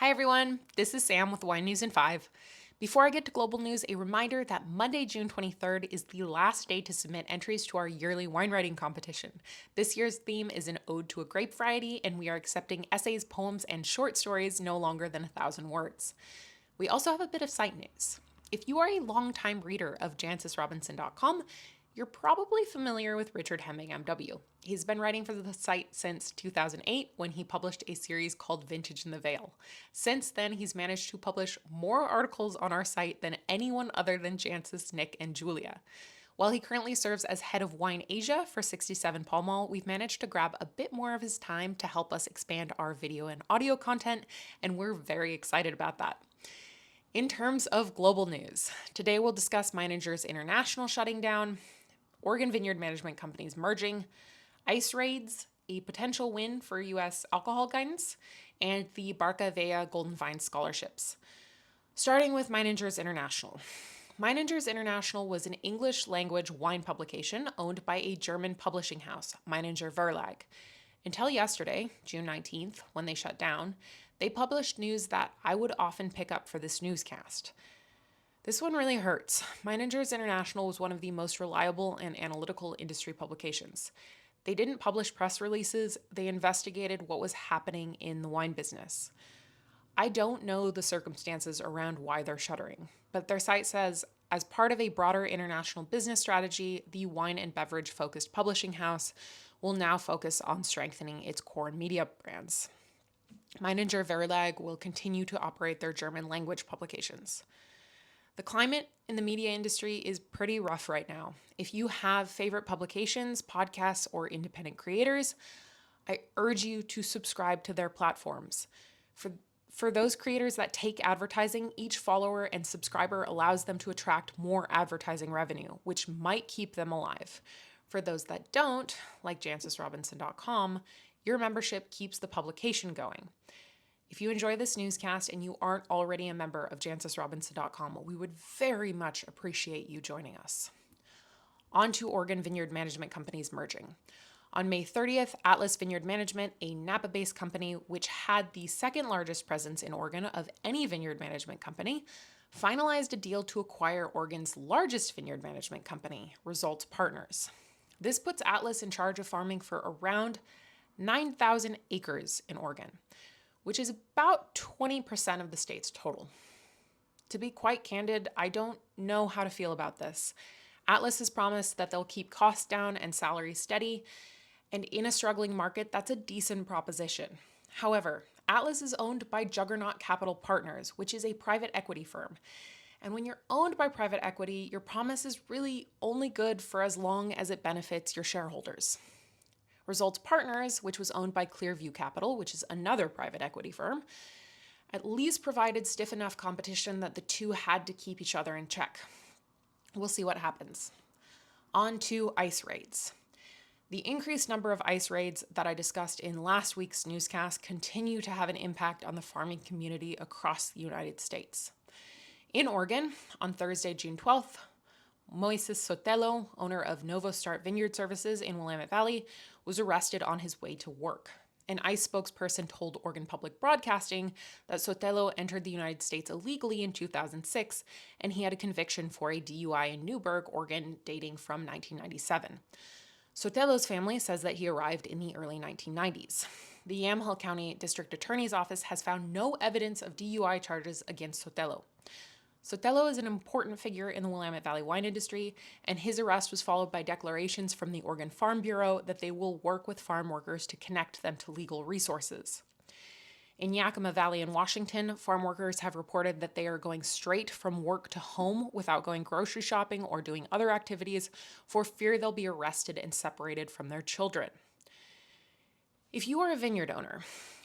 Hi everyone, this is Sam with Wine News in 5. Before I get to global news, a reminder that Monday, June 23rd is the last day to submit entries to our yearly wine writing competition. This year's theme is an ode to a grape variety, and we are accepting essays, poems, and short stories no longer than 1,000 words. We also have a bit of site news. If you are a longtime reader of jancesrobinson.com, you're probably familiar with Richard Hemming, MW. He's been writing for the site since 2008 when he published a series called Vintage in the Vale. Since then, he's managed to publish more articles on our site than anyone other than Jancis, Nick, and Julia. While he currently serves as head of Wine Asia for 67 Pall Mall, we've managed to grab a bit more of his time to help us expand our video and audio content, and we're very excited about that. In terms of global news, today we'll discuss Meininger's International shutting down, Oregon Vineyard Management companies merging, ICE raids, a potential win for U.S. alcohol guidance, and the Barca-Velha Golden Vines Scholarships. Starting with Meininger's International. Meininger's International was an English-language wine publication owned by a German publishing house, Meininger Verlag. Until yesterday, June 19th, when they shut down, they published news that I would often pick up for this newscast. This one really hurts. Meininger's International was one of the most reliable and analytical industry publications. They didn't publish press releases, they investigated what was happening in the wine business. I don't know the circumstances around why they're shuttering, but their site says, as part of a broader international business strategy, the wine and beverage focused publishing house will now focus on strengthening its core media brands. Meininger Verlag will continue to operate their German language publications. The climate in the media industry is pretty rough right now. If you have favorite publications, podcasts, or independent creators, I urge you to subscribe to their platforms. For those creators that take advertising, each follower and subscriber allows them to attract more advertising revenue, which might keep them alive. For those that don't, like JancisRobinson.com, your membership keeps the publication going. If you enjoy this newscast and you aren't already a member of JancisRobinson.com, we would very much appreciate you joining us. On to Oregon Vineyard Management companies merging. On May 30th, Atlas Vineyard Management, a Napa-based company which had the second largest presence in Oregon of any vineyard management company, finalized a deal to acquire Oregon's largest vineyard management company, Results Partners. This puts Atlas in charge of farming for around 9,000 acres in Oregon, which is about 20% of the state's total. To be quite candid, I don't know how to feel about this. Atlas has promised that they'll keep costs down and salaries steady, and in a struggling market, that's a decent proposition. However, Atlas is owned by Juggernaut Capital Partners, which is a private equity firm. And when you're owned by private equity, your promise is really only good for as long as it benefits your shareholders. Results Partners, which was owned by Clearview Capital, which is another private equity firm, at least provided stiff enough competition that the two had to keep each other in check. We'll see what happens. On to ICE raids. The increased number of ICE raids that I discussed in last week's newscast continue to have an impact on the farming community across the United States. In Oregon, on Thursday, June 12th, Moises Sotelo, owner of Novo Start Vineyard Services in Willamette Valley, was arrested on his way to work. An ICE spokesperson told Oregon Public Broadcasting that Sotelo entered the United States illegally in 2006, and he had a conviction for a DUI in Newberg, Oregon, dating from 1997. Sotelo's family says that he arrived in the early 1990s. The Yamhill County District Attorney's Office has found no evidence of DUI charges against Sotelo. Sotelo is an important figure in the Willamette Valley wine industry, and his arrest was followed by declarations from the Oregon Farm Bureau that they will work with farm workers to connect them to legal resources. In Yakima Valley in Washington, farm workers have reported that they are going straight from work to home without going grocery shopping or doing other activities for fear they'll be arrested and separated from their children. If you are a vineyard owner,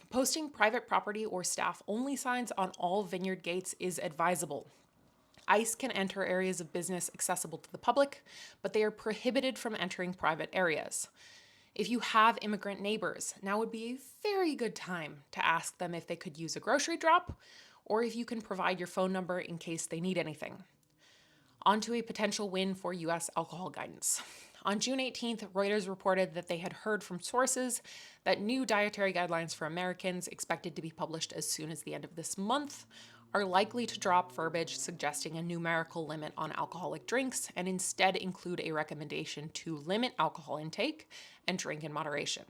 posting private property or staff-only signs on all vineyard gates is advisable. ICE can enter areas of business accessible to the public, but they are prohibited from entering private areas. If you have immigrant neighbors, now would be a very good time to ask them if they could use a grocery drop, or if you can provide your phone number in case they need anything. On to a potential win for U.S. alcohol guidance. On June 18th, Reuters reported that they had heard from sources that new dietary guidelines for Americans, expected to be published as soon as the end of this month, are likely to drop verbiage suggesting a numerical limit on alcoholic drinks and instead include a recommendation to limit alcohol intake and drink in moderation.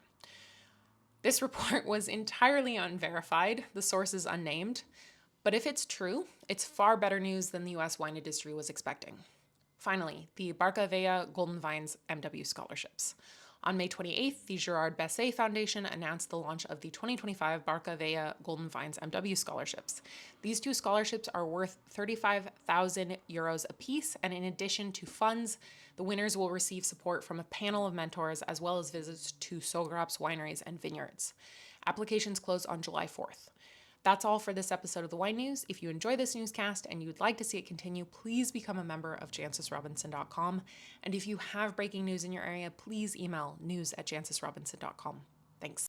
This report was entirely unverified, the source is unnamed, but if it's true, it's far better news than the US wine industry was expecting. Finally, the Barca-Velha Golden Vines MW Scholarships. On May 28th, the Gerard Besset Foundation announced the launch of the 2025 Barca-Velha Golden Vines MW Scholarships. These two scholarships are worth €35,000 apiece, and in addition to funds, the winners will receive support from a panel of mentors as well as visits to Sograp's wineries and vineyards. Applications close on July 4th. That's all for this episode of the Wine News. If you enjoy this newscast and you'd like to see it continue, please become a member of jancesrobinson.com. And if you have breaking news in your area, please email news@jancesrobinson.com. Thanks.